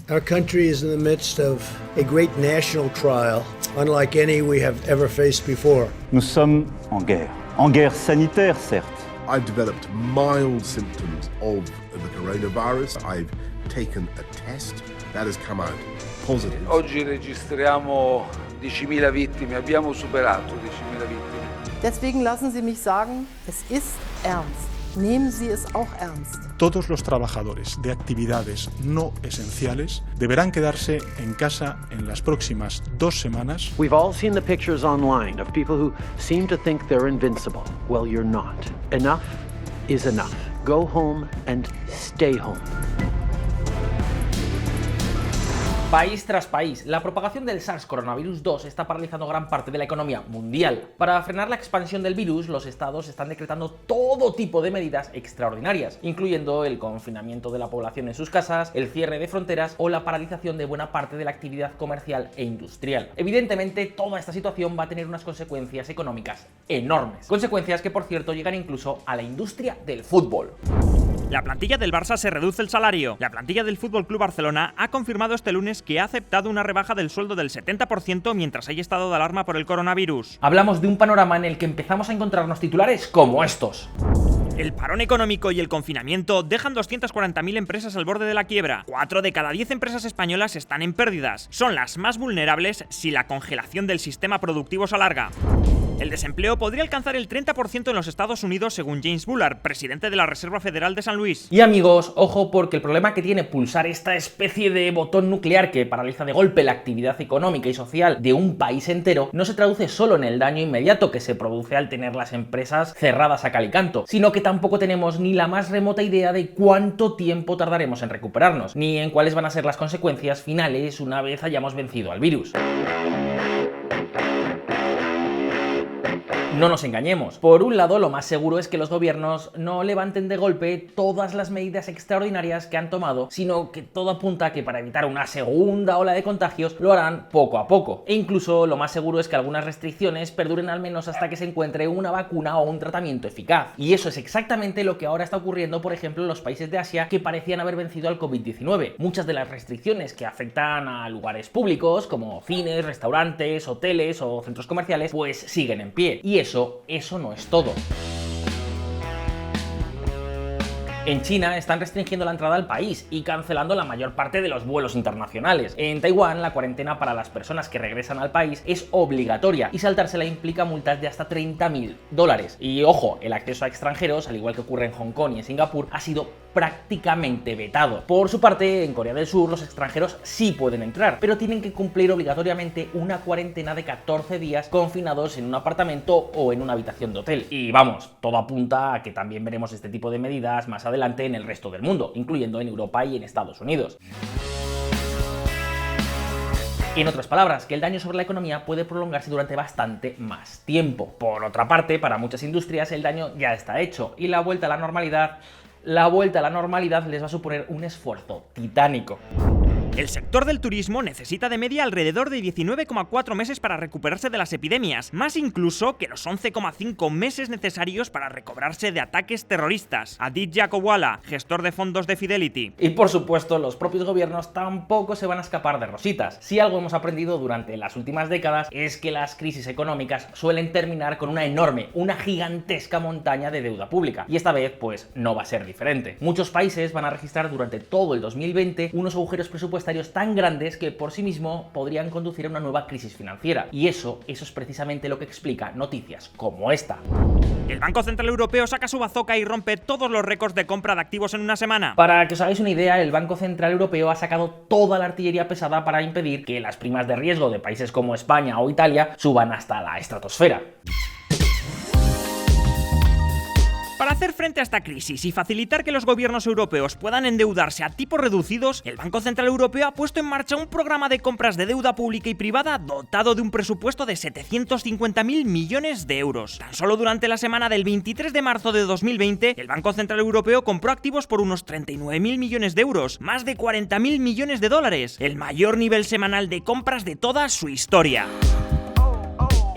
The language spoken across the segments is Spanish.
Our country is in the midst of a great national trial, unlike any we have ever faced before. Nous sommes en guerre sanitaire, certes. I've developed mild symptoms of the coronavirus. I've taken a test that has come out positive. Oggi registriamo 10.000 vittime, abbiamo superato 10.000 vittime. Deswegen lassen Sie mich sagen, es ist ernst. Nehmen Sie es auch ernst. Todos los trabajadores de actividades no esenciales deberán quedarse en casa en las próximas 2 semanas. We've all seen the pictures online of people who seem to think they're invincible. Well, you're not. Enough is enough. Go home and stay home. País tras país, la propagación del SARS-CoV-2 está paralizando gran parte de la economía mundial. Para frenar la expansión del virus, los estados están decretando todo tipo de medidas extraordinarias, incluyendo el confinamiento de la población en sus casas, el cierre de fronteras o la paralización de buena parte de la actividad comercial e industrial. Evidentemente, toda esta situación va a tener unas consecuencias económicas enormes. Consecuencias que, por cierto, llegan incluso a la industria del fútbol. La plantilla del Barça se reduce el salario. La plantilla del FC Barcelona ha confirmado este lunes que ha aceptado una rebaja del sueldo del 70% mientras haya estado de alarma por el coronavirus. Hablamos de un panorama en el que empezamos a encontrarnos titulares como estos. El parón económico y el confinamiento dejan 240.000 empresas al borde de la quiebra. 4 de cada 10 empresas españolas están en pérdidas. Son las más vulnerables si la congelación del sistema productivo se alarga. El desempleo podría alcanzar el 30% en los Estados Unidos según James Bullard, presidente de la Reserva Federal de San Luis. Y amigos, ojo, porque el problema que tiene pulsar esta especie de botón nuclear que paraliza de golpe la actividad económica y social de un país entero no se traduce solo en el daño inmediato que se produce al tener las empresas cerradas a cal y canto, sino que tampoco tenemos ni la más remota idea de cuánto tiempo tardaremos en recuperarnos, ni en cuáles van a ser las consecuencias finales una vez hayamos vencido al virus. No nos engañemos. Por un lado, lo más seguro es que los gobiernos no levanten de golpe todas las medidas extraordinarias que han tomado, sino que todo apunta a que para evitar una segunda ola de contagios lo harán poco a poco. E incluso lo más seguro es que algunas restricciones perduren al menos hasta que se encuentre una vacuna o un tratamiento eficaz. Y eso es exactamente lo que ahora está ocurriendo, por ejemplo, en los países de Asia que parecían haber vencido al COVID-19. Muchas de las restricciones que afectan a lugares públicos, como cines, restaurantes, hoteles o centros comerciales, pues siguen en pie. Y eso no es todo. En China están restringiendo la entrada al país y cancelando la mayor parte de los vuelos internacionales. En Taiwán, la cuarentena para las personas que regresan al país es obligatoria y saltársela implica multas de hasta $30.000. Y ojo, el acceso a extranjeros, al igual que ocurre en Hong Kong y en Singapur, ha sido prácticamente vetado. Por su parte, en Corea del Sur los extranjeros sí pueden entrar, pero tienen que cumplir obligatoriamente una cuarentena de 14 días confinados en un apartamento o en una habitación de hotel. Y vamos, todo apunta a que también veremos este tipo de medidas más adelante en el resto del mundo, incluyendo en Europa y en Estados Unidos. En otras palabras, que el daño sobre la economía puede prolongarse durante bastante más tiempo. Por otra parte, para muchas industrias el daño ya está hecho y la vuelta a la normalidad les va a suponer un esfuerzo titánico. El sector del turismo necesita de media alrededor de 19,4 meses para recuperarse de las epidemias, más incluso que los 11,5 meses necesarios para recobrarse de ataques terroristas. Aditya Kowala, gestor de fondos de Fidelity. Y por supuesto, los propios gobiernos tampoco se van a escapar de rositas. Si algo hemos aprendido durante las últimas décadas es que las crisis económicas suelen terminar con una gigantesca montaña de deuda pública. Y esta vez, pues, no va a ser diferente. Muchos países van a registrar durante todo el 2020 unos agujeros presupuestarios tan grandes que por sí mismo podrían conducir a una nueva crisis financiera. Y eso es precisamente lo que explica noticias como esta. El Banco Central Europeo saca su bazooka y rompe todos los récords de compra de activos en una semana. Para que os hagáis una idea, el Banco Central Europeo ha sacado toda la artillería pesada para impedir que las primas de riesgo de países como España o Italia suban hasta la estratosfera. Para hacer frente a esta crisis y facilitar que los gobiernos europeos puedan endeudarse a tipos reducidos, el Banco Central Europeo ha puesto en marcha un programa de compras de deuda pública y privada dotado de un presupuesto de 750.000 millones de euros. Tan solo durante la semana del 23 de marzo de 2020, el Banco Central Europeo compró activos por unos 39.000 millones de euros, más de 40.000 millones de dólares, el mayor nivel semanal de compras de toda su historia.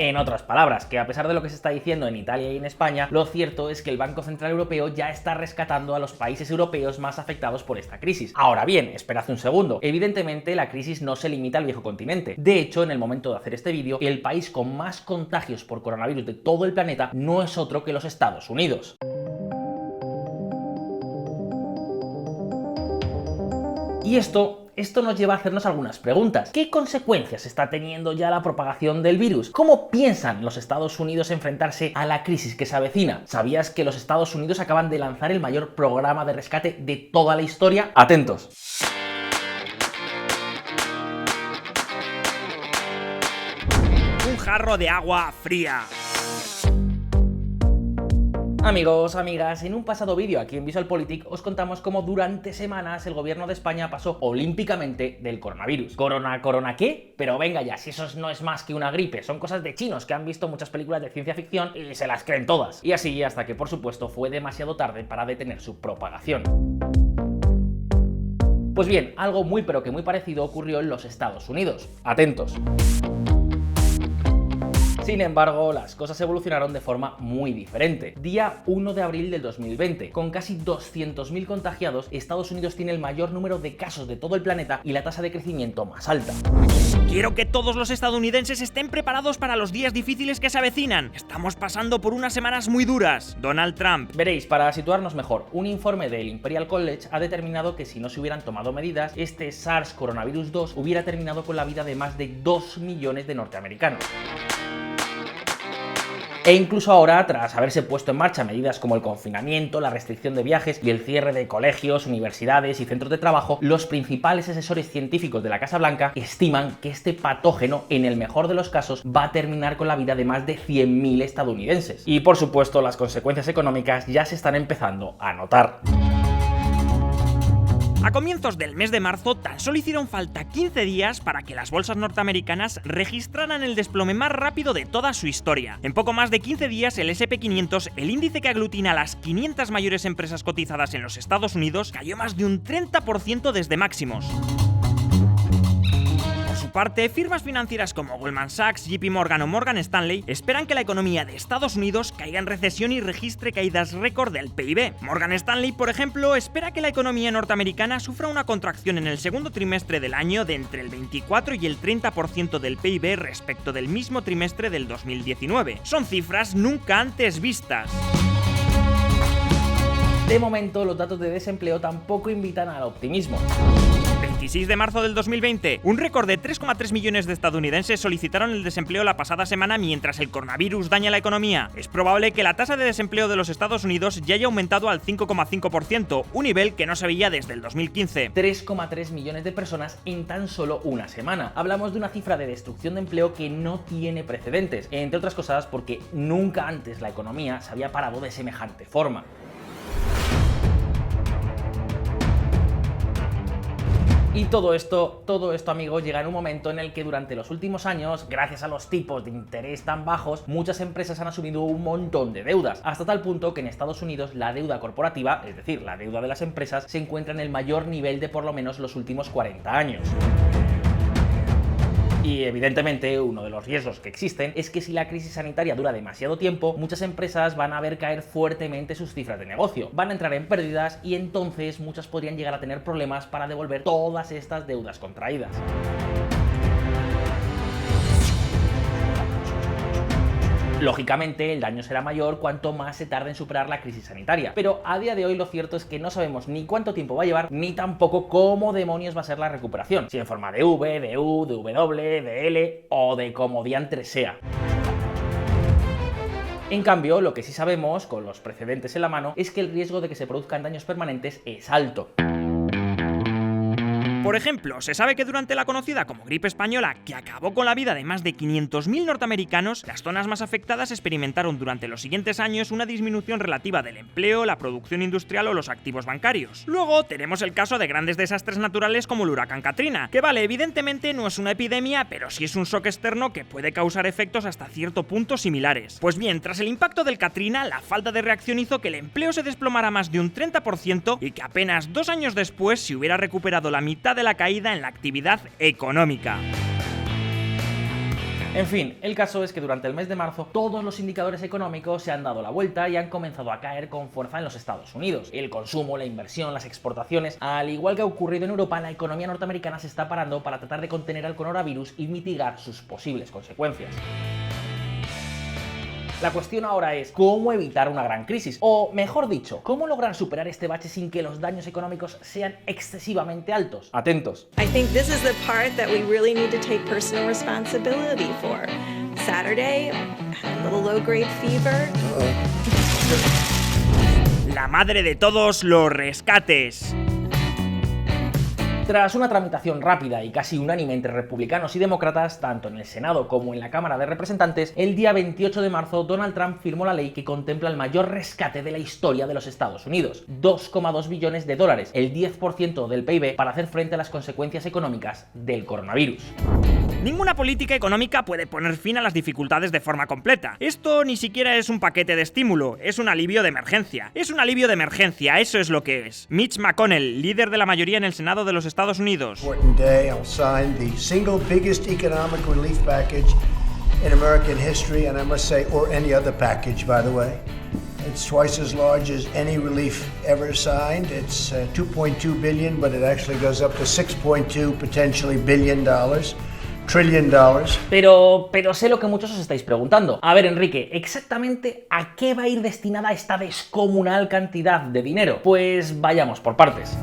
En otras palabras, que a pesar de lo que se está diciendo en Italia y en España, lo cierto es que el Banco Central Europeo ya está rescatando a los países europeos más afectados por esta crisis. Ahora bien, esperad un segundo. Evidentemente, la crisis no se limita al viejo continente. De hecho, en el momento de hacer este vídeo, el país con más contagios por coronavirus de todo el planeta no es otro que los Estados Unidos. Y esto nos lleva a hacernos algunas preguntas. ¿Qué consecuencias está teniendo ya la propagación del virus? ¿Cómo piensan los Estados Unidos enfrentarse a la crisis que se avecina? ¿Sabías que los Estados Unidos acaban de lanzar el mayor programa de rescate de toda la historia? Atentos. Un jarro de agua fría. Amigos, amigas, en un pasado vídeo aquí en VisualPolitik os contamos cómo durante semanas el gobierno de España pasó olímpicamente del coronavirus. ¿Corona qué? Pero venga ya, si eso no es más que una gripe, son cosas de chinos que han visto muchas películas de ciencia ficción y se las creen todas. Y así hasta que por supuesto fue demasiado tarde para detener su propagación. Pues bien, algo muy pero que muy parecido ocurrió en los Estados Unidos. Atentos. Sin embargo, las cosas evolucionaron de forma muy diferente. Día 1 de abril del 2020, con casi 200.000 contagiados, Estados Unidos tiene el mayor número de casos de todo el planeta y la tasa de crecimiento más alta. Quiero que todos los estadounidenses estén preparados para los días difíciles que se avecinan. Estamos pasando por unas semanas muy duras. Donald Trump. Veréis, para situarnos mejor, un informe del Imperial College ha determinado que si no se hubieran tomado medidas, este SARS coronavirus 2 hubiera terminado con la vida de más de 2 millones de norteamericanos. E incluso ahora, tras haberse puesto en marcha medidas como el confinamiento, la restricción de viajes y el cierre de colegios, universidades y centros de trabajo, los principales asesores científicos de la Casa Blanca estiman que este patógeno, en el mejor de los casos, va a terminar con la vida de más de 100.000 estadounidenses. Y por supuesto, las consecuencias económicas ya se están empezando a notar. A comienzos del mes de marzo, tan solo hicieron falta 15 días para que las bolsas norteamericanas registraran el desplome más rápido de toda su historia. En poco más de 15 días, el S&P 500, el índice que aglutina a las 500 mayores empresas cotizadas en los Estados Unidos, cayó más de un 30% desde máximos. Por su parte, firmas financieras como Goldman Sachs, JP Morgan o Morgan Stanley esperan que la economía de Estados Unidos caiga en recesión y registre caídas récord del PIB. Morgan Stanley, por ejemplo, espera que la economía norteamericana sufra una contracción en el segundo trimestre del año de entre el 24 y el 30% del PIB respecto del mismo trimestre del 2019. Son cifras nunca antes vistas. De momento, los datos de desempleo tampoco invitan al optimismo. 26 de marzo del 2020, un récord de 3,3 millones de estadounidenses solicitaron el desempleo la pasada semana mientras el coronavirus daña la economía. Es probable que la tasa de desempleo de los Estados Unidos ya haya aumentado al 5,5%, un nivel que no se veía desde el 2015. 3,3 millones de personas en tan solo una semana. Hablamos de una cifra de destrucción de empleo que no tiene precedentes, entre otras cosas porque nunca antes la economía se había parado de semejante forma. Y todo esto, amigos, llega en un momento en el que durante los últimos años, gracias a los tipos de interés tan bajos, muchas empresas han asumido un montón de deudas, hasta tal punto que en Estados Unidos la deuda corporativa, es decir, la deuda de las empresas, se encuentra en el mayor nivel de por lo menos los últimos 40 años. Y evidentemente uno de los riesgos que existen es que si la crisis sanitaria dura demasiado tiempo, muchas empresas van a ver caer fuertemente sus cifras de negocio, van a entrar en pérdidas y entonces muchas podrían llegar a tener problemas para devolver todas estas deudas contraídas. Lógicamente, el daño será mayor cuanto más se tarde en superar la crisis sanitaria, pero a día de hoy lo cierto es que no sabemos ni cuánto tiempo va a llevar, ni tampoco cómo demonios va a ser la recuperación, si en forma de V, de U, de W, de L o de como diantres sea. En cambio, lo que sí sabemos, con los precedentes en la mano, es que el riesgo de que se produzcan daños permanentes es alto. Por ejemplo, se sabe que durante la conocida como gripe española, que acabó con la vida de más de 500.000 norteamericanos, las zonas más afectadas experimentaron durante los siguientes años una disminución relativa del empleo, la producción industrial o los activos bancarios. Luego tenemos el caso de grandes desastres naturales como el huracán Katrina, que vale, evidentemente no es una epidemia, pero sí es un shock externo que puede causar efectos hasta cierto punto similares. Pues bien, tras el impacto del Katrina, la falta de reacción hizo que el empleo se desplomara más de un 30% y que apenas 2 años después se hubiera recuperado la mitad de la caída en la actividad económica. En fin, el caso es que durante el mes de marzo todos los indicadores económicos se han dado la vuelta y han comenzado a caer con fuerza en los Estados Unidos. El consumo, la inversión, las exportaciones, al igual que ha ocurrido en Europa, la economía norteamericana se está parando para tratar de contener al coronavirus y mitigar sus posibles consecuencias. La cuestión ahora es cómo evitar una gran crisis, o mejor dicho, cómo lograr superar este bache sin que los daños económicos sean excesivamente altos. Atentos. I think this is the part that we really need to take personal responsibility for. Saturday, a little low-grade fever. La madre de todos los rescates. Tras una tramitación rápida y casi unánime entre republicanos y demócratas, tanto en el Senado como en la Cámara de Representantes, el día 28 de marzo Donald Trump firmó la ley que contempla el mayor rescate de la historia de los Estados Unidos, 2,2 billones de dólares, el 10% del PIB, para hacer frente a las consecuencias económicas del coronavirus. Ninguna política económica puede poner fin a las dificultades de forma completa. Esto ni siquiera es un paquete de estímulo, es un alivio de emergencia. Es un alivio de emergencia, eso es lo que es. Mitch McConnell, líder de la mayoría en el Senado de los Estados Unidos. Important day, I'll sign the single biggest economic relief package in American history, and I must say, or any other package, by the way. It's twice as large as any relief ever signed. It's 2.2 billion, but it actually goes up to 6.2 potentially billion dollars. $1 trillion. Pero sé lo que muchos os estáis preguntando. A ver, Enrique, ¿exactamente a qué va a ir destinada esta descomunal cantidad de dinero? Pues vayamos por partes.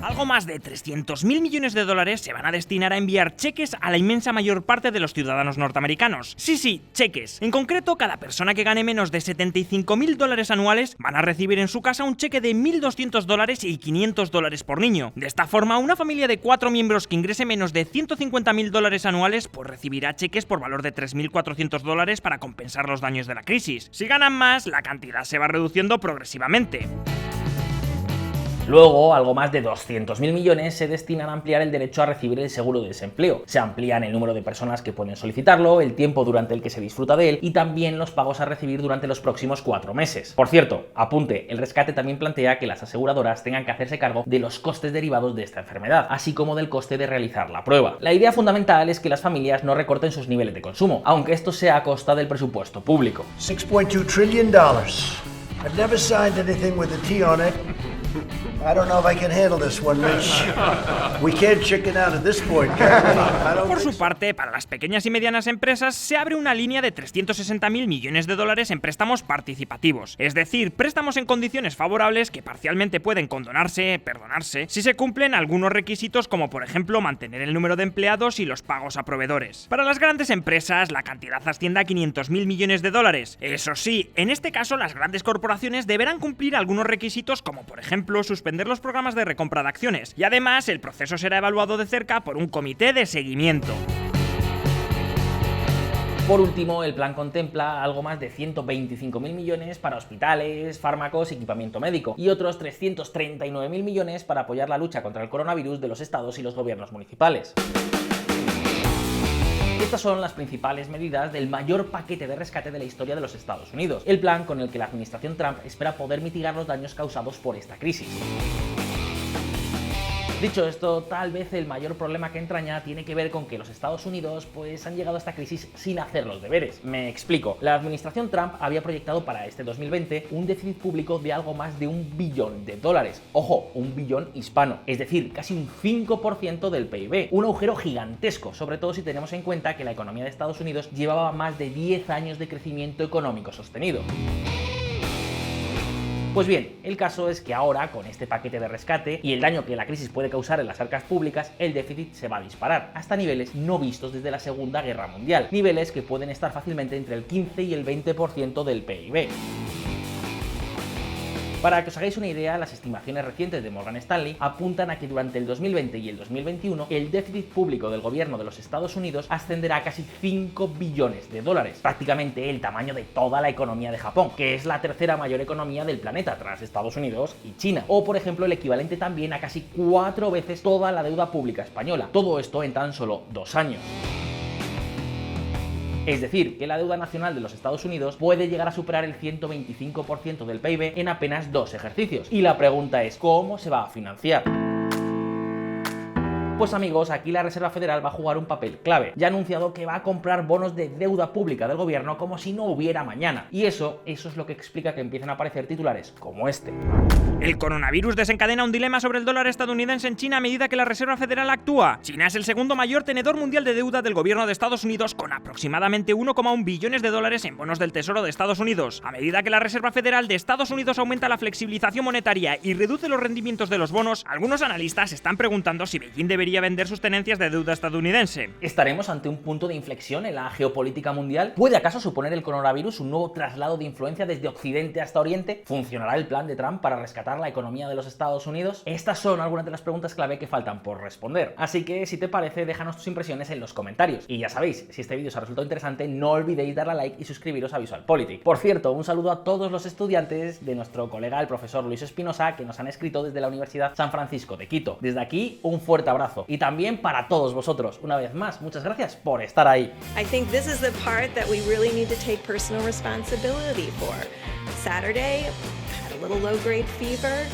Algo más de 300.000 millones de dólares se van a destinar a enviar cheques a la inmensa mayor parte de los ciudadanos norteamericanos. Sí, cheques. En concreto, cada persona que gane menos de 75.000 dólares anuales van a recibir en su casa un cheque de 1.200 dólares y 500 dólares por niño. De esta forma, una familia de 4 miembros que ingrese menos de 150.000 dólares anuales pues recibirá cheques por valor de 3.400 dólares para compensar los daños de la crisis. Si ganan más, la cantidad se va reduciendo progresivamente. Luego, algo más de 200.000 millones se destinan a ampliar el derecho a recibir el seguro de desempleo. Se amplían el número de personas que pueden solicitarlo, el tiempo durante el que se disfruta de él y también los pagos a recibir durante los próximos 4 meses. Por cierto, apunte, el rescate también plantea que las aseguradoras tengan que hacerse cargo de los costes derivados de esta enfermedad, así como del coste de realizar la prueba. La idea fundamental es que las familias no recorten sus niveles de consumo, aunque esto sea a costa del presupuesto público. $6.2 trillion. I've never signed anything with a T on it. I don't know if I can handle this one, Mitch. We can't chicken out at this point, can we? Por su parte, para las pequeñas y medianas empresas se abre una línea de 360.000 millones de dólares en préstamos participativos, es decir, préstamos en condiciones favorables que parcialmente pueden perdonarse, si se cumplen algunos requisitos como por ejemplo mantener el número de empleados y los pagos a proveedores. Para las grandes empresas, la cantidad asciende a 500.000 millones de dólares. Eso sí, en este caso las grandes corporaciones deberán cumplir algunos requisitos como por ejemplo suspender los programas de recompra de acciones, y además el proceso será evaluado de cerca por un comité de seguimiento. Por último, el plan contempla algo más de 125.000 millones para hospitales, fármacos y equipamiento médico, y otros 339.000 millones para apoyar la lucha contra el coronavirus de los estados y los gobiernos municipales. Estas son las principales medidas del mayor paquete de rescate de la historia de los Estados Unidos, el plan con el que la administración Trump espera poder mitigar los daños causados por esta crisis. Dicho esto, tal vez el mayor problema que entraña tiene que ver con que los Estados Unidos pues han llegado a esta crisis sin hacer los deberes. Me explico. La administración Trump había proyectado para este 2020 un déficit público de algo más de $1 billón. Ojo, $1 billón hispano, es decir, casi un 5% del PIB. Un agujero gigantesco, sobre todo si tenemos en cuenta que la economía de Estados Unidos llevaba más de 10 años de crecimiento económico sostenido. Pues bien, el caso es que ahora, con este paquete de rescate y el daño que la crisis puede causar en las arcas públicas, el déficit se va a disparar, hasta niveles no vistos desde la Segunda Guerra Mundial, niveles que pueden estar fácilmente entre el 15 y el 20% del PIB. Para que os hagáis una idea, las estimaciones recientes de Morgan Stanley apuntan a que durante el 2020 y el 2021 el déficit público del gobierno de los Estados Unidos ascenderá a casi $5 billones, prácticamente el tamaño de toda la economía de Japón, que es la tercera mayor economía del planeta tras Estados Unidos y China, o por ejemplo el equivalente también a casi 4 veces toda la deuda pública española, todo esto en tan solo 2 años. Es decir, que la deuda nacional de los Estados Unidos puede llegar a superar el 125% del PIB en apenas 2 ejercicios. Y la pregunta es, ¿cómo se va a financiar? Pues amigos, aquí la Reserva Federal va a jugar un papel clave. Ya ha anunciado que va a comprar bonos de deuda pública del gobierno como si no hubiera mañana. Y eso es lo que explica que empiecen a aparecer titulares como este. El coronavirus desencadena un dilema sobre el dólar estadounidense en China a medida que la Reserva Federal actúa. China es el segundo mayor tenedor mundial de deuda del gobierno de Estados Unidos, con aproximadamente 1,1 billones de dólares en bonos del Tesoro de Estados Unidos. A medida que la Reserva Federal de Estados Unidos aumenta la flexibilización monetaria y reduce los rendimientos de los bonos, algunos analistas están preguntando si Beijing debería vender sus tenencias de deuda estadounidense. ¿Estaremos ante un punto de inflexión en la geopolítica mundial? ¿Puede acaso suponer el coronavirus un nuevo traslado de influencia desde Occidente hasta Oriente? ¿Funcionará el plan de Trump para rescatar la economía de los Estados Unidos? Estas son algunas de las preguntas clave que faltan por responder. Así que, si te parece, déjanos tus impresiones en los comentarios. Y ya sabéis, si este vídeo os ha resultado interesante, no olvidéis darle a like y suscribiros a VisualPolitik. Por cierto, un saludo a todos los estudiantes de nuestro colega, el profesor Luis Espinosa, que nos han escrito desde la Universidad San Francisco de Quito. Desde aquí, un fuerte abrazo. Y también para todos vosotros, una vez más, muchas gracias por estar ahí. I think this is the part that we really need to take personal responsibility for. Saturday, I had a little low-grade fever.